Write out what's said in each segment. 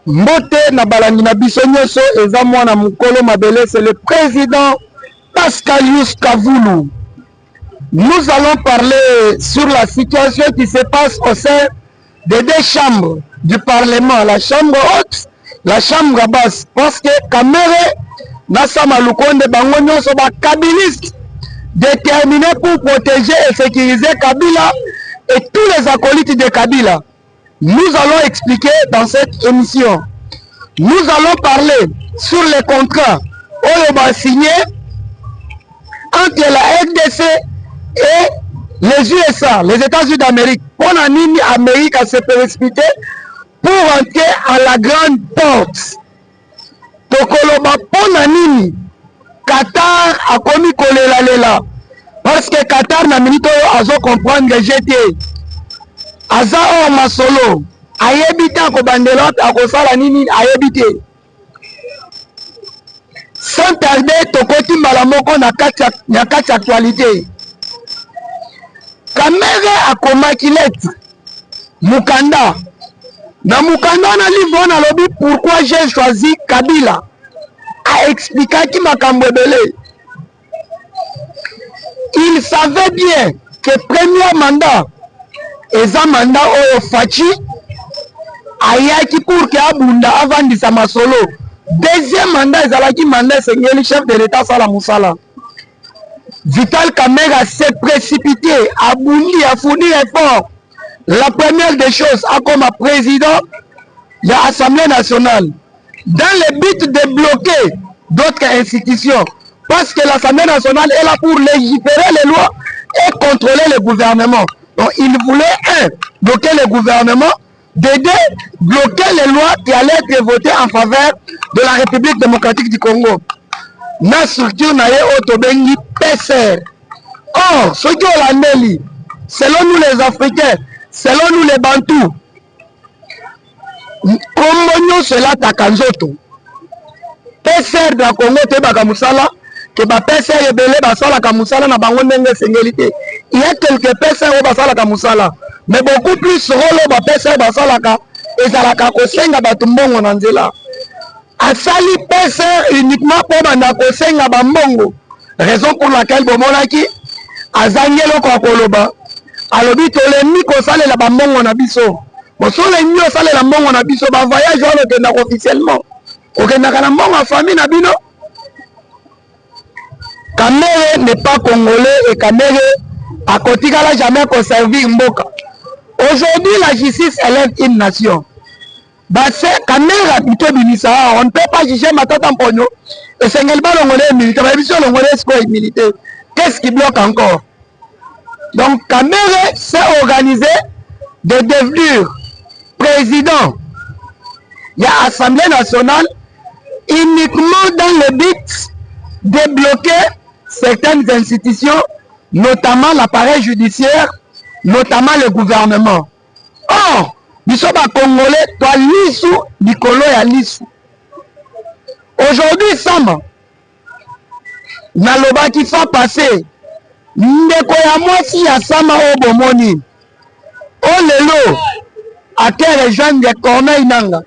Mbote na balangi na biso nyonso eza mwana mukolo mabele, c'est le président Pascalius Kavulu. Nous allons parler sur la situation qui se passe au sein des deux chambres du Parlement, la chambre haute, la chambre basse, parce que Kamere Nassama Lukonde bango nyonso ba kabiliste déterminés pour protéger et sécuriser Kabila et tous les acolytes de Kabila. Nous allons expliquer dans cette émission. Nous allons parler sur les contrats signés entre la RDC et les USA, les États-Unis d'Amérique. Pour l'Amérique Amérique à se précipiter pour entrer à la grande porte. Tokoloba pour l'Amérique, Qatar a commis kolela parce que Qatar n'a minute à comprendre que j'étais. Aza o masolo ayebita ko bandelot akosala nini ayebite sans tarder tokoti malamoko na kati actualité. Kamere akomaki lettre mukanda na mukanda na livre na lobi pourquoi j'ai choisi Kabila a expliqué ki makambo ebele. Il savait bien que premier mandat eza mandat oyo Fachi ayaki pour que abunda avandisa masolo. Deuxième mandat ezalaki mandat sengeli chef de l'état sala musala. Vital Kamerhe s'est précipité, abundi, a fourni effort. La première des choses, a comme président de l'Assemblée nationale, dans le but de bloquer d'autres institutions, parce que l'Assemblée nationale est là pour légiférer les lois et contrôler le gouvernement. Donc il voulait, bloquer le gouvernement, d'aider, bloquer les lois qui allaient être votées en faveur de la République démocratique du Congo. Na structure na ye otobengi PCR. Or, ce qui est l'année, selon nous les Africains, selon nous les Bantous, comment cela takanzoto? PCR de la Congo te bakamusala, que ba PCR ebele basala kamusala na bango ndenge sengelité. Il y a quelques PCR au basala kamusala, mais beaucoup plus rolo ba PCR basala ka ezalaka kosenga batumbongo na nzela. Asali PCR uniquement pour bandako senga bambongo. Raison pour laquelle bomonaki azangelo kwa koloba alobi tolemi ko sale la bambongo na biso. Bosole nyo sale la mbongo na biso ba voyage ono kenda officiellement. Okenda kana mbongo a famille na bino. Kamere n'est pas congolais et Kamere a kotikala jamais ko servir mboka. Aujourd'hui la justice élève une nation. Basse Kamere habité binisa, on ne peut pas juger Matata Mponyo et Sengelba Longolais militaire, mais bien Longolais est militaire. Qu'est-ce qui bloque encore? Donc Kamere s'est organisé de devenir président de l'Assemblée nationale uniquement dans le but de bloquer certaines institutions, notamment l'appareil judiciaire, notamment le gouvernement. Or, nous sommes à Congolais, toi l'issou, Nicolo et l'issou. Aujourd'hui, Sama, Naloba qui fait passer, Ndeko ya mwasi ya Sama Obomoni, Olelo, à quel rejoindre Corneille Nanga.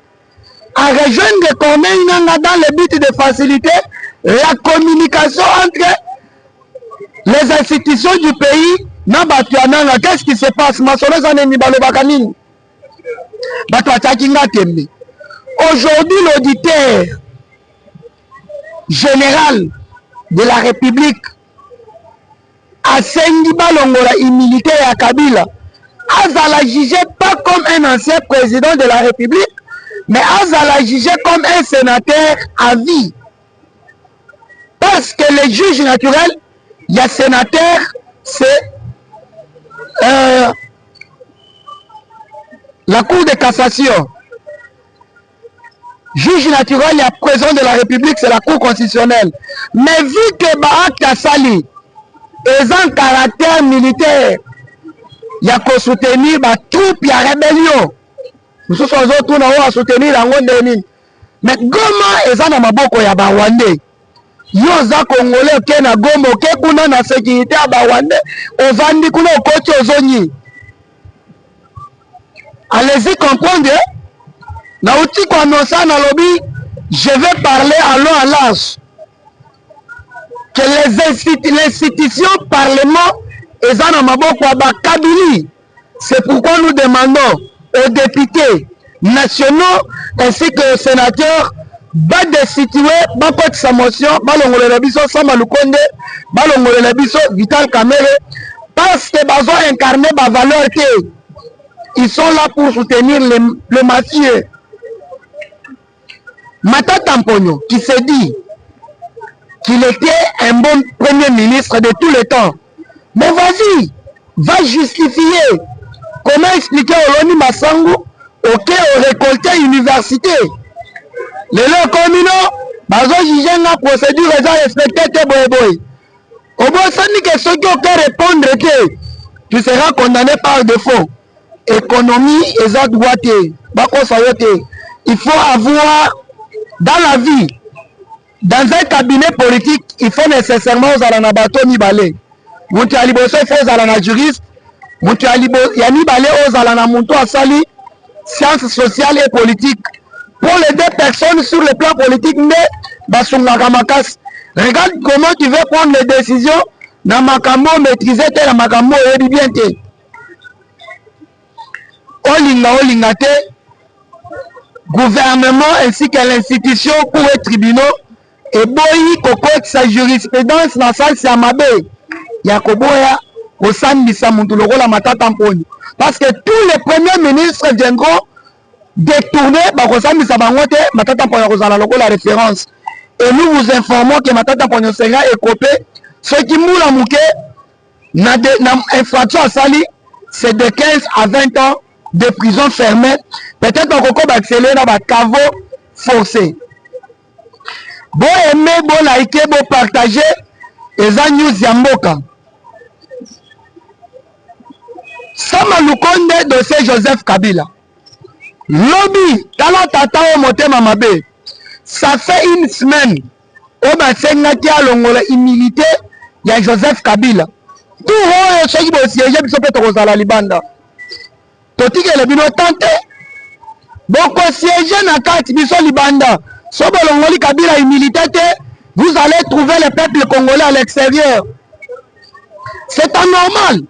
À rejoindre Corneille Nanga dans le but de faciliter la communication entre les institutions du pays. Qu'est-ce qui se passe? Aujourd'hui, l'auditeur général de la République a Sengi Balongola militaire à Kabila. Azala jugé pas comme un ancien président de la République, mais Azala jugé comme un sénateur à vie. Parce que les juges naturels, il y a sénateur, c'est la Cour de cassation. Juge naturel, il y a président de la République, c'est la Cour constitutionnelle. Mais vu que Baak Tassali est un caractère militaire, il y a qu'à soutenir la troupe, il y a rébellion. Nous sommes à soutenir la Rwanda. Mais Goma est un Maboko ya Rwandais. Yoza Congolais qui na Goma, qui kuna na sécurité à Rwandais, au Vandi kuna au côté aux Zoni. Allez-y comprendre. nauti ko annoncer na lobby, je vais parler à long à large que les institutions parlement et en maboko ba Kabylie. C'est pourquoi nous demandons aux députés nationaux ainsi que aux sénateurs ba destituer ba porte sa motion ba longolela biso Sama Lukonde ba longolela biso Vital Kamerhe parce que bazo incarner ba valeur que ils sont là pour soutenir le mafieux. Matata Mponyo qui se dit qu'il était un bon premier ministre de tous les temps. Mais vas-y, va justifier. Comment expliquer au Loni Masangu au récolté université? Les lots communaux, bazo juger la procédure est respectée boy. Au bon sens que ceux qui ont répondre que tu seras condamné par défaut. Économie et droite. Il faut avoir dans la vie, dans un cabinet politique, il faut nécessairement aux alanabato mibale. Mouti aliboso il faut aux alana juriste. Mouti alibo yani balé aux alana muntu asali sciences sociales et politiques. Pour les deux personnes sur le plan politique, mais basunga kamakas. Regarde comment tu veux prendre les décisions dans makambo maîtriser tel makambo et bien te. Olinga te. Gouvernement ainsi que l'institution pour les tribunaux et boyi koko sa jurisprudence na salle c'est amabe ya koboya au sandisa muntu lokola Matata Mponyo parce que tous les premiers ministres viendront détourner ba ko sandisa bango te Matata Mponyo kozala lokola référence et nous vous informons que Matata Mponyo sera écopé ce qui moula muke na infraction à sali c'est de 15 à 20 ans de prison fermée. Peut-être qu'on va accélérer dans les travaux forcés. Bon aimer, bon liker, bon partager, et ça news Yamboka. Sama Lukonde dossier Joseph Kabila. Lobby, tala tata au moté mamabe. Ça fait une semaine. Au bassin qui a l'ongola immunité, il y a Joseph Kabila. Tout le monde qui est siégé, il faut la libanda. Toti que le bino tante. Boko siéger na kati biso libanda. Sobo longoli Kabila humilité, vous allez trouver le peuple congolais à l'extérieur. C'est anormal.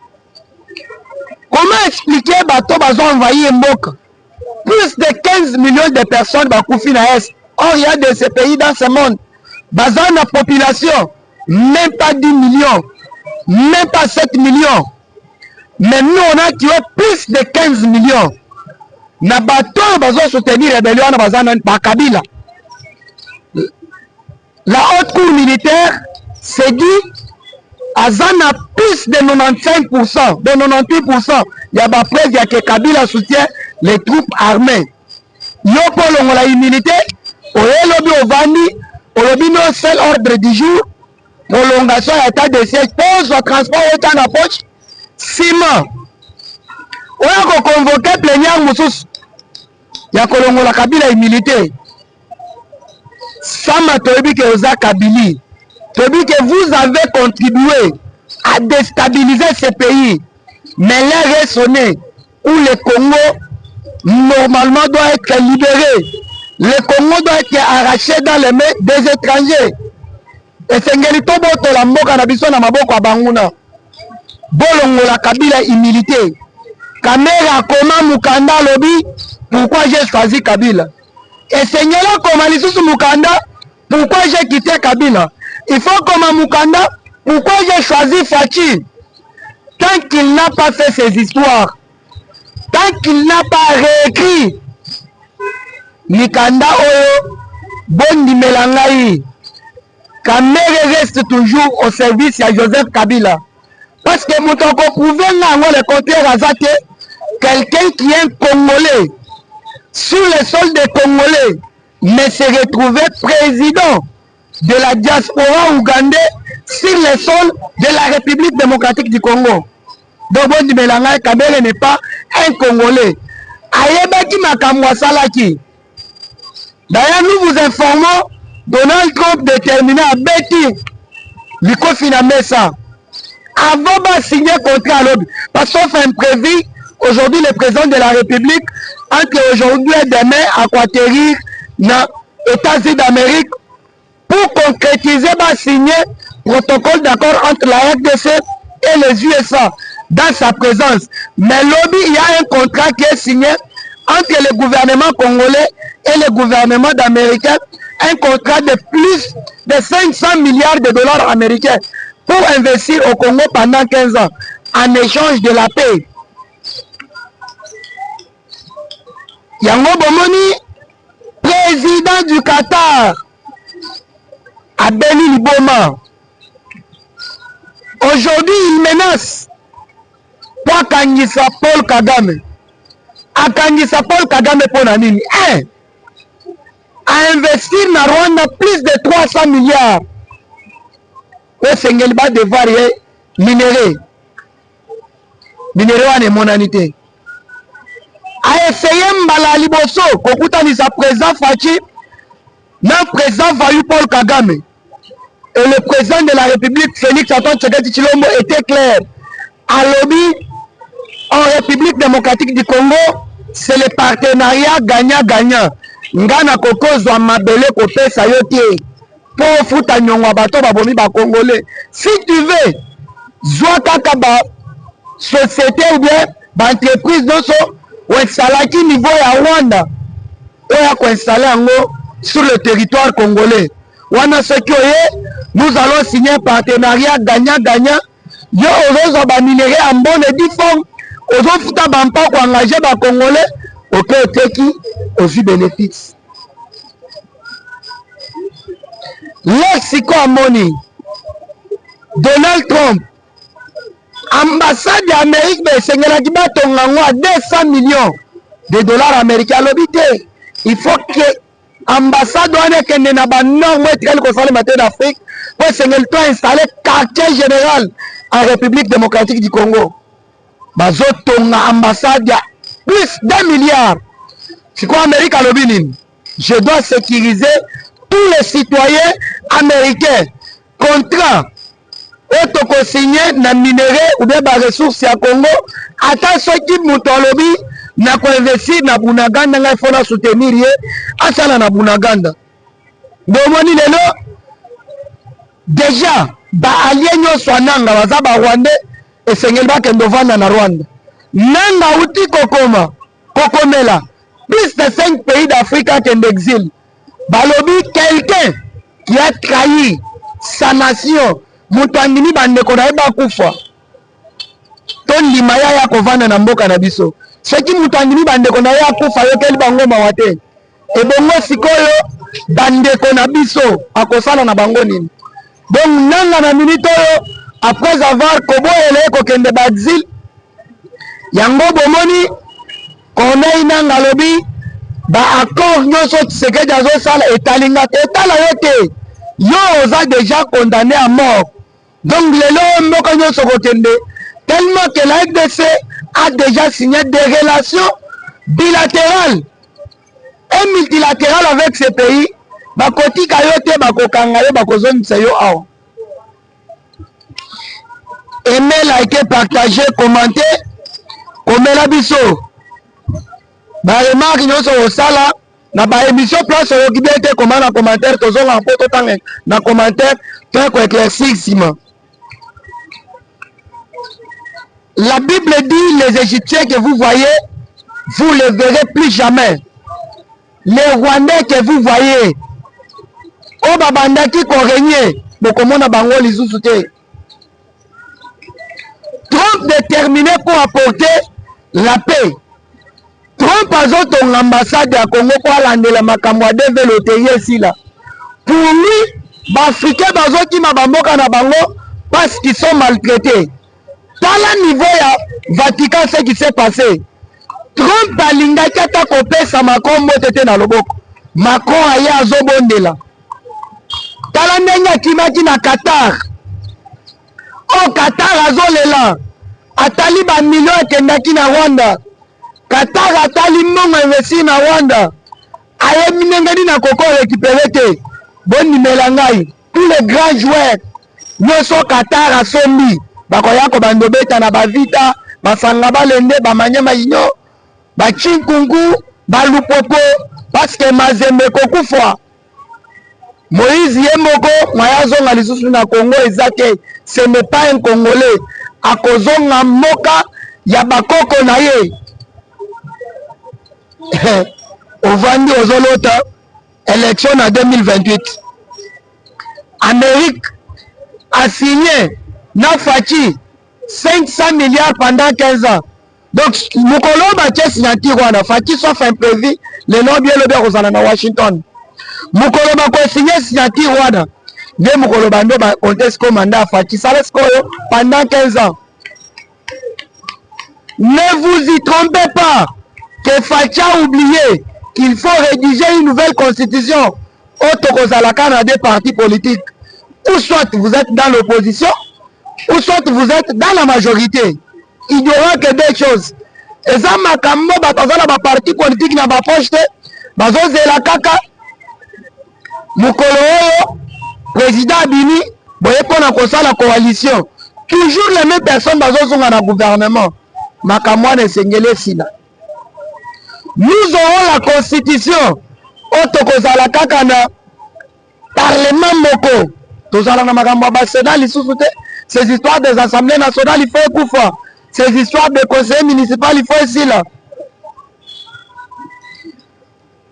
Comment expliquer bateau bazo envahi Mboka? Plus de 15 millions de personnes bakoufi na est. Or il y a de ces pays dans ce monde. Bazan la population, même pas 10 millions, même pas 7 millions. Mais nous on a tué plus de 15 millions. Na bateau bazo soutenir rébellion na bazan ba Kabila. La haute cour militaire s'est dit Azana plus de 95%, de 98%. Il y a pas preuve que Kabila soutient les troupes armées. Yoko la immunité, au lobby au Vandi, au lobby non seul ordre du jour, prolongation à état de siège, pose au transport au temps d'approche, ciment. On a convoqué plénière Moussous. Il y a la Kabila immunité. Sama Tobi que Oza Kabylie. Tobi que vous avez contribué à déstabiliser ce pays. Mais l'air est sonné où le Congo normalement doit être libéré. Le Congo doit être arraché dans les mains des étrangers. Et c'est un peu la mboka na biso na maboko a banguna. Bolongo la Kabila humilité. Kamera comment Mukanda lobby. Pourquoi j'ai choisi Kabila? Et Seigneur comme Alissus Mukanda, pourquoi j'ai quitté Kabila? Il faut comme Mukanda, pourquoi j'ai choisi Fachi? Tant qu'il n'a pas fait ses histoires, tant qu'il n'a pas réécrit, Mikanda Oyo, Bondi Melangaï, Kamere reste toujours au service de Joseph Kabila. Parce que Moutoko pouvait le contraire à Zate, quelqu'un qui est un Congolais, sur le sol des Congolais, mais se retrouver président de la diaspora ougandais sur le sol de la République démocratique du Congo. Donc, Bondi Melangaï, Kabila n'est pas un Congolais. Ayebaki Makamwa Salaki. D'ailleurs, nous vous informons, Donald Trump déterminé à Betty, Liko Finamesa, avant de signer contrat à l'OB. Parce qu'on fait un prévu, aujourd'hui, le président de la République entre aujourd'hui et demain à atterrir dans les États-Unis d'Amérique pour concrétiser, signer protocole d'accord entre la RDC et les USA dans sa présence. Mais lobby, il y a un contrat qui est signé entre le gouvernement congolais et le gouvernement d'Américain, un contrat de plus de 500 milliards de dollars américains pour investir au Congo pendant 15 ans en échange de la paix. Yango Bomoni, président du Qatar, Abeli Liboma, aujourd'hui il menace pour Kangisa Paul Kagame. A Kangisa Paul Kagame pour Nanini. A investir na Rwanda plus de 300 milliards. Au Sengelba de varier minéraux. Minéraux en monanité. A essayé Mbala Liboso, Kokuta ni sa président Fachi, non président Vayu Paul Kagame. Et le président de la République, Félix Antoine Tshisekedi Tshilombo, était clair. À lobby, en République démocratique du Congo, c'est le partenariat gagnant-gagnant. Ngana Koko Zwa Mabele Kope Sayotie. Pour fouta nyongwa bato babomi ba Congolais. Si tu veux, Zwa Kakaba, société ou bien, entreprise d'osso, ou installaki niveau ya Rwanda, ou ya ko installer ango sur le territoire congolais. Wana Sekioye, nous allons signer un partenariat gagnant-gagnant. Yo ozo ba minéraux en bonne et due forme. Ozo futa bampa ko engager ba Congolais, ok teki aussi bénéfice. Lexico Amoni, Donald Trump, ambassade d'Amérique, à 200 millions de dollars américains. Il faut que l'ambassade d'Afrique pour installer quartier général en République démocratique du Congo. Ambassade plus d'1 milliard. C'est quoi l'Amérique à l'Obinin? Je dois sécuriser tous les citoyens américains. Contrat et signé na minéraux ou bien des ressources à Congo. Attends ceux qui lobby na investir na Bunaganda, il faut soutenir à na Bunaganda. Domoni lelo déjà ba alienyo swananga bazaba Rwanda et Sengelba kendovana na Rwanda. Nanga uti kokoma kokomela plus de 5 pays d'Afrique en exil. Balobi quelqu'un qui a trahi sa nation. Mutandini bande kona eba kufa. Ton limaya ya kovana na mboka na biso. Seki mutandini bande kona ya kufa yo keli bango mawate. E bongo sikoyo bande kona biso akosana na bango nini. Donc nanga na minito yo après avoir kobo ele ko kende bazil. Yango bomoni kona inanga lobi ba accord nyoso Tshisekedi azo sala etalinga etala yote. Yo oza déjà condamné à mort. Donc les lois tellement que la RDC a déjà signé des relations bilatérales et multilatérales avec ces pays. Bakoti kayote bakokangale bakozoni sayo awa. Aimez, likez, partagez, commentez. Comme la biso. Ba remarque nyoso osala na ba émission place au kibete comment na commentaire tozo en photo tang na commentaire tant ko éclaircir sima. La Bible dit les Égyptiens que vous voyez, vous ne les verrez plus jamais. Les Rwandais que vous voyez, au babandaki ko régner, bokomona bango lisusu te. Trump déterminé pour apporter la paix. Trump a ton ambassade à Congo pour aller la makamwa de l'hôtelier ici là. Pour lui, les Africains qui m'a bango parce qu'ils sont maltraités. Dans le niveau ya Vatican, ce qui s'est passé. Trump a lingaki ata kopesa Macron motete na loboko. Macron aye azobondela. Tala ndenge akimaki na Qatar. Au Qatar azolela. Atali ba millions ekendaki na Rwanda. Qatar atali mbongo investi na Rwanda. Aye minengani na koko récupéré te. Bon nimela ngai. Tous les grands joueurs. Nyoso Qatar asombi. Bakoya ko bandobeta na bavita. Basanga balende bamanyama inyo. Bachinkungu, Balupopo, parce que Mazembe Kokufa. Moïse Yemoko, Mayazonga lisusu na Congo ezake, ce n'est pas un Congolais. Akozonga moka ya bakoko na ye. Ovandi ozolota, élection en 2028. Amérique a signé Nafachi 500 milliards pendant 15 ans. Donc, Mukolo Batia signature wana Fachi sauf imprévu, le nom bien le bien Rosanna Washington. Mukolo Bako signé signature wana. Ne Mukolo Bando ba conteste comme mandat Fachi Saleskoyo pendant 15 ans. Ne vous y trompez pas que Fachi a oublié qu'il faut rédiger une nouvelle constitution. Autokozalaka dans des partis politiques. Ou soit vous êtes dans l'opposition, ou soit vous êtes dans la majorité. Il n'y aura que deux choses. Et ça, ma cambo, batazala ba parti politique na ba poste, bazoze la kaka, mukolo, président Abini, boye pona kosa la coalition. Toujours les mêmes personnes bazozonga na gouvernement. Ma kamwa ne sengele sina. Nous aurons la constitution. Otokozala kaka na parlement moko. Tozala na makambo ba sénat lisusu te. Ces histoires des assemblées nationales, il faut pouvoir. Ces histoires de conseil municipal, il faut ici là.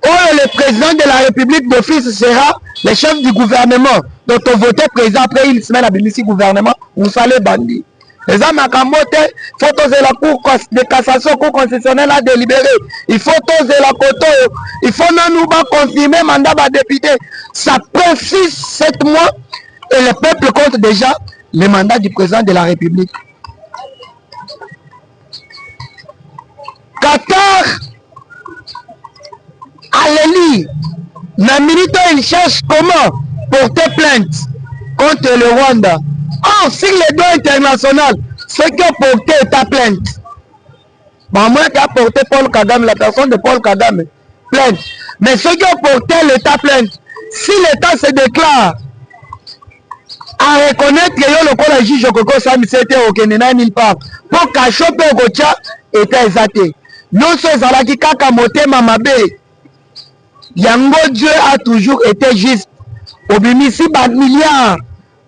Oh, le président de la République d'office sera le chef du gouvernement. Donc, on vote président après une semaine à Bénissi gouvernement, on salé bandit. Les hommes à Kamote, il faut oser la cour de cassation, cour constitutionnelle à délibérer. Il faut oser la coto. Il faut nous confirmer mandat de député. Ça prend 6-7 mois et le peuple compte déjà le mandat du président de la République. Qatar, Aleli, la minute il cherche comment porter plainte contre le Rwanda. Or, sur les droits internationaux, ceux qui ont porté ta plainte, bon, moi qui a porté Paul Kagame, la personne de Paul Kagame, plainte. Mais ceux qui ont porté l'État plainte, si l'État se déclare à reconnaître que le juge Okoko Sami c'était au Kenya nulle part, pour cacher au Gocha était exaté. Non seulement qui kaka motema mabe, Yango Dieu a toujours été juste. Obimisi bad milliards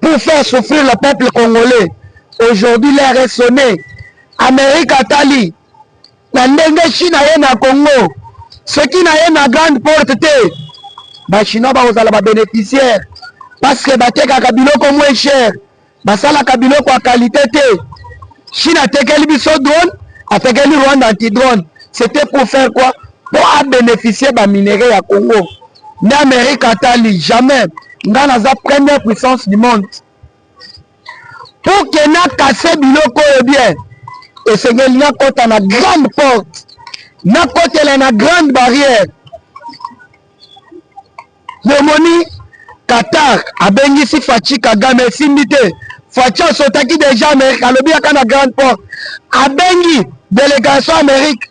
pour faire souffrir le peuple congolais. Aujourd'hui, l'air est sonné. Amérique Atali, la ndenge Chine na Congo, ceux qui n'ont na grande porte, ba Chinois ba ozala ba bénéficiaire parce que ba teka kabiloko moins cher, ba sala kabiloko à qualité te. Chine a tekeli biso drone, a tekeli Rwanda anti-drone. C'était pour faire quoi? Pour bénéficier des minéraux à Congo. L'Amérique Atali, jamais. Dans la première puissance du monde. Pour que n'a cassé biloko bien. Et c'est que n'a côté na grande porte. N'a côté na grande barrière. Yomoni Qatar a bengi si Fachi Kagame simité. Fachi a sotaki déjà Amérique. A lobi à la grande porte. A bengi délégation Amérique.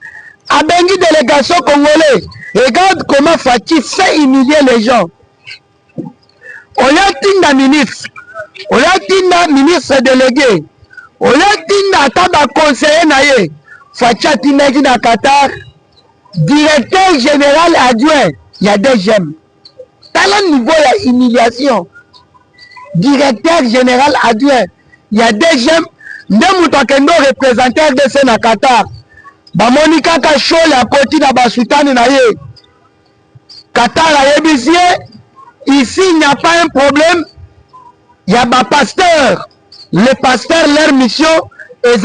A bengi délégation congolais. Regarde comment Fachi fait humilier les gens. On y a tinda ministre. On y a tinda ministre délégué. On y a tinda taba conseiller naye. Fachi a tinda qui na Qatar. Directeur général adjoint. Il y a des gemmes. Dans le niveau de humiliation. Directeur général adjoint. Il y a des gemmes. Ndemutokendo représentant de ce na Qatar. Ba Monica Kachole a côté na basutani na ye. Qatar a ébissé. Ici, il n'y a pas un problème. Il y a des pasteurs. Les pasteurs, leur mission, s'il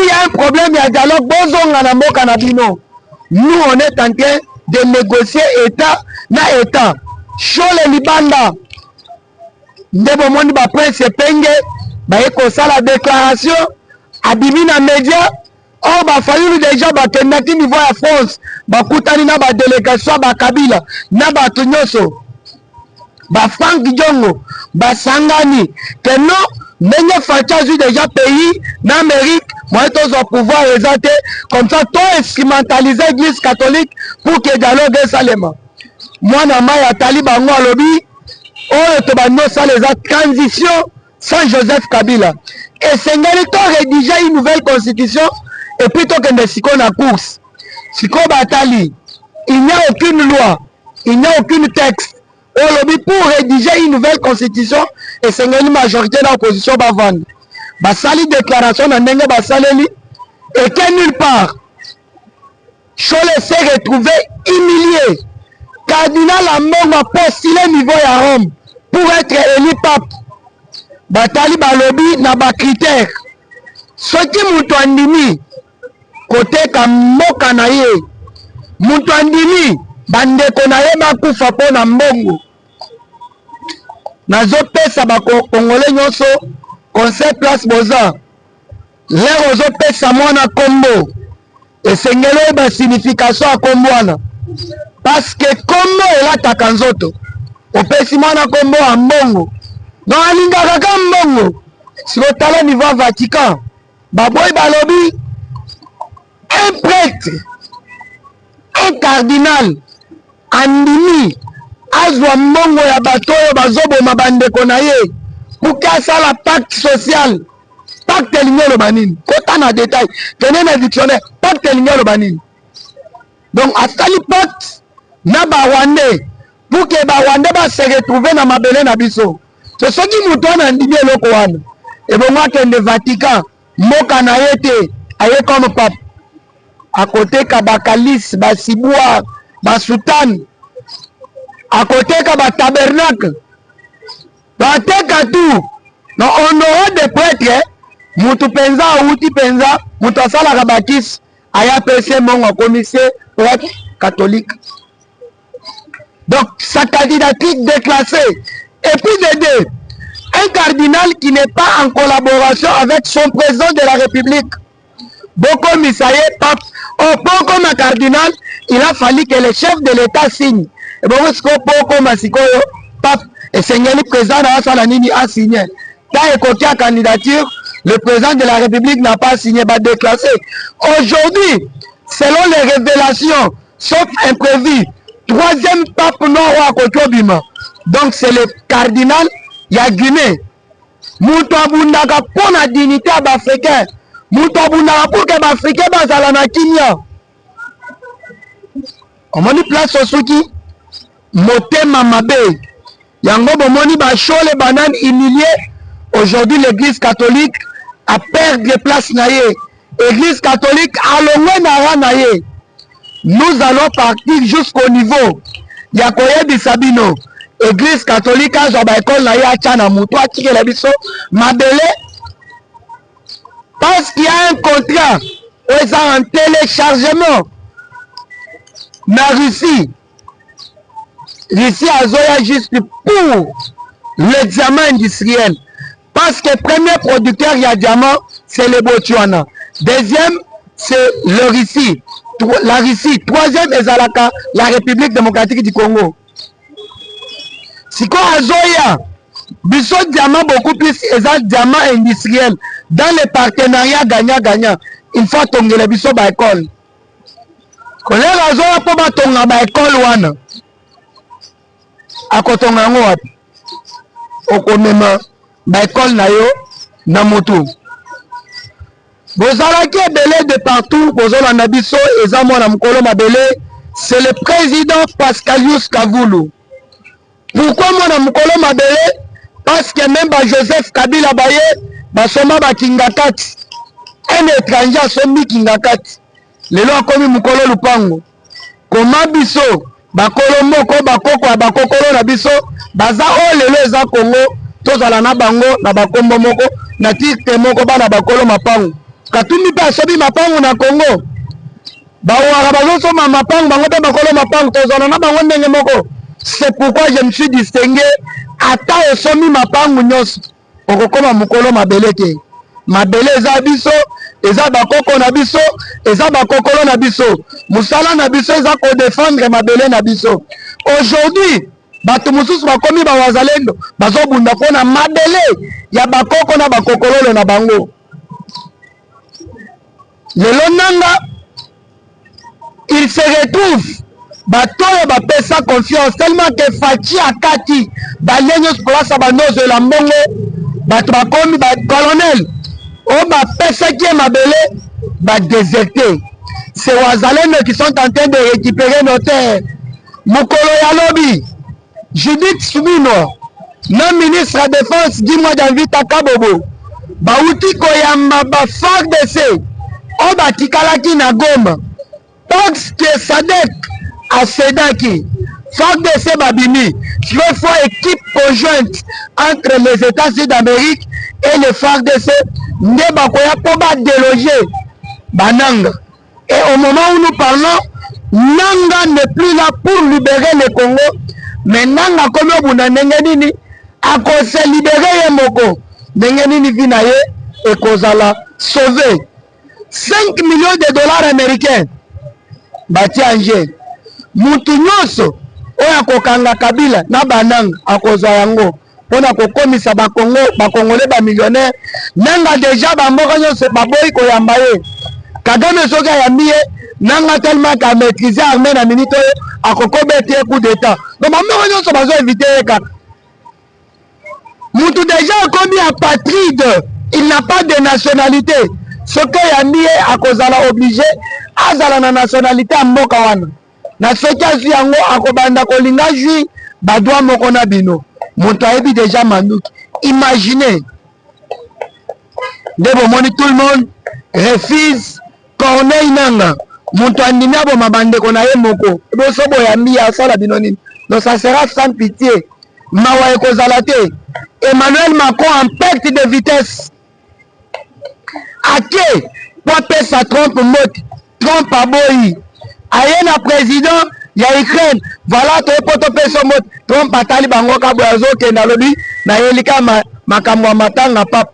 y a un problème, il y a dialogue. Nous, on est en train de négocier État na État. Chole Libanda. Ndebo Mondi ba prince Penge, ba ekosa la déclaration, abimi na média. Oh, bah, fallu déjà, bah, tenati niveau à France, bah, koutani na ba délégation, bah, Kabila, na ba Tunyoso, bah, Frank Diongo, bah, Sangani, que non, n'est-ce pas déjà pays, d'Amérique, moi, tous au pouvoir résenté, comme ça, tout instrumentaliser l'église catholique pour que dialogue salema. Moi, na ma ya taliban, moi, lobby, oh, to ba no ça les transition sans Joseph Kabila. Et c'est rédiger une nouvelle constitution. et puis tokende siko na course siko batali. Il n'y a aucune loi, il n'y a aucun texte pour rédiger une nouvelle constitution et c'est une majorité de l'opposition bavande. Basali déclaration na ndenge basaleli et que nulle part Cholet s'est retrouvé humilié. Cardinal Ambongo a postulé niveau à Rome pour être élu pape. Batali balobi na ba critère. Soki mutu andimi côté kamoka na ye. Mutu andimi bandeko na ye bakufa po na mbongo. Nazo pesa ba Congolais nyonso conseil place Boza. Lero zo pesa mwana kombo. Et c'est une signification à Komboana. Parce que Kombo est là, Takanzoto. Au Pessimana Kombo à Mbongo. Dans la ligne de Mbongo, si vous allez au niveau Vatican, Baboy Balobi, un prêtre, un cardinal, Andimi, Azwa Mbongo ya Batoyo, Bazobo Mabande Konaye, pour qu'il y ait la pacte social. Pacte lignolo banine. Kota na détail. Tenez dans le dictionnaire. Pacte lignolo banine. Donc, à ce pacte, na Bawande, pour que Bawande se retrouve dans ma belle nabiso. C'est ce qui nous donne un dîner local. Et bon, moi, que le Vatican, Moka na yete, aye comme pape. À côté, Kabakalis, Basiboua, Basoutan. À côté, Kabatabernacle. Batekatou. Non, on aura des prêtres, Mutu penza outi penza, mutu asala rabatis, aya pese mongo commissaire prêtre catholique. Donc sa candidature déclassée. Et puis de deux, un cardinal qui n'est pas en collaboration avec son président de la République. Boko Misaye, pape, au comme un cardinal, il a fallu que le chef de l'État signe. Et bon, ce que Masikoyo, pape, et Seigneur le président de la Salanini a signé. T'as écouté la candidature. Le président de la République n'a pas signé, pas déclassé. Aujourd'hui, selon les révélations, sauf imprévu, troisième pape non-roi Kotobima. Donc c'est le cardinal Yagune. Moutabundaka pour la dignité à l'Africain. Moutabundaka pour que l'Africain bazala na Kenya. On m'a dit place au souki. Motema Mabe. Yango bomoni ba chole banane humilié. Aujourd'hui l'église catholique a perdu les places naïe. Église catholique a l'ongé nara naïe. Nous allons partir jusqu'au niveau. Yakoye Bisabino. Église catholique a jaba école naïe a tchana moutou a tiré la biso. Mabele. Parce qu'il y a un contrat. Ils ont un téléchargement. Mais Russie. Russie a zoya juste pour le diamant industriel. Parce que le premier producteur il y a diamant, c'est le Botswana. Deuxième, c'est la Russie. Troisième, c'est la République démocratique du Congo. Si quoi Azoya, biso diamant beaucoup plus, c'est un diamant industriel. Dans les partenariats gagnant-gagnant, il faut tomber les biso par école. Quand les Azoya pour tomber par école, wana. À côté de nous, au commémore. L'école nayo na moto. Bozalaki belé de partout, bozala na biso ezamo na mukolo mabele, c'est le président Pascalius Kavulu. Pourquoi moi na mukolo mabele? Parce que même Joseph Kabila baye, basoma ba kingakati. Un étranger asomi kingakati. Lelo akomi mukolo lupango. Koma biso, bakolo moko bakoko bakokolo na biso, baza o lelo eza Congo. Tozala na bango na bakombo moko na tike moko bana bakolo mapango katumbi pa sobi mapango na Congo bawara bazoso mapango bango pe bakolo mapango tozala na bango ndenge moko. C'est pourquoi je me suis distingué ata osomi mapango nyonso okokoma mukolo mabele te mabele eza biso eza bakoko na biso eza bakokolo na biso musala na biso eza ko défendre mabele na biso. Aujourd'hui bato mususu bakomi ba wazalendo bazobunda pona mabele ya bakoko na bakokololo na bango. Lelo nanga il se retrouve batoyo bapesa confiance tellement que Fachi akati balenyo place banozo la mbongo bato bakomi ba colonel o bapesa ki mabele va déserter. C'est Wazalendo qui sont en train de récupérer nos terres. Mokolo Yalobi, Judith Soumino, non ministre de la Défense, dis-moi d'Anvita Kabobo, Baouti Koyamba, FARDC, Oba Tikalaki na Goma, parce que Sadek a Sedaki, FARDC Babimi, il faut équipe conjointe entre les États-Unis d'Amérique et les FARDC, Ndeba Koya Poba déloger Bananga. Et au moment où nous parlons, Nanga n'est plus là pour libérer le Congo, mais Nanga comme Bounanengenini a se libérer Yemoko. Nengenini Vinaye et Kozala sauvé 5 millions de dollars américains. Bati Angé. Moutounyoso, Oya Kokanga Kabila, na Bananga, a Kozayango. Pona kokomisa ba Congo, ba Congolais, ba millionnaires. Nanga déjà ba Moranyo se baboy koyambaye. Kagame soka yambiye. Nanga tellement qu'à maîtriser l'armée na minute à kokobeti coup d'état. Donc maman on se besoin éviter ka. Moutou déjà commis apatride, il n'a pas de nationalité. Ce que yambiye à kozala obligé azala na nationalité à mboka wana. Na soka yango akobanda kolinga jui badwa moko na bino. Moutou ayebi déjà manduki. Imaginez. Debo moni tout le monde refuse Corneille Nanga. Monto andimi abo mabande kona ye moko boso boyambi asala binoni. Donc ça sera sans pitié. Mawa ekozala te. Emmanuel Macron en perte de vitesse. Ake pope sa trompe mote. Trompe aboyi. Aye na président ya Ukraine. Voilà to poto peso mote. Trompe atali bango ka boyazo ke na lobi na yelika makamwa matanga pap.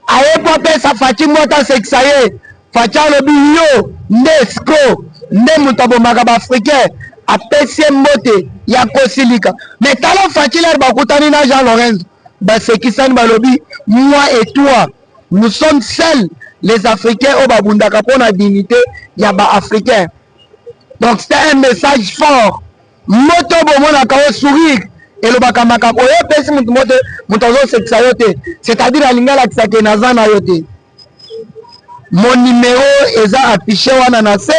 Aye pope sa fati mota seksaye. Fachalo biyo Nesco nde mutabo magaba africain a PC mbote ya kosilika mais talon fatila bakutani na Jean Lorenzo ba sekisani balobi moi et toi nous sommes seuls les africains au babundaka pour la dignité ya ba africain. Donc c'est un message fort moto bomona ka sourire et le bakamaka ko pesi mutu mutazo seksayote c'est-à-dire alingala kisake nazana yote. Mon numéro est affiché wana na se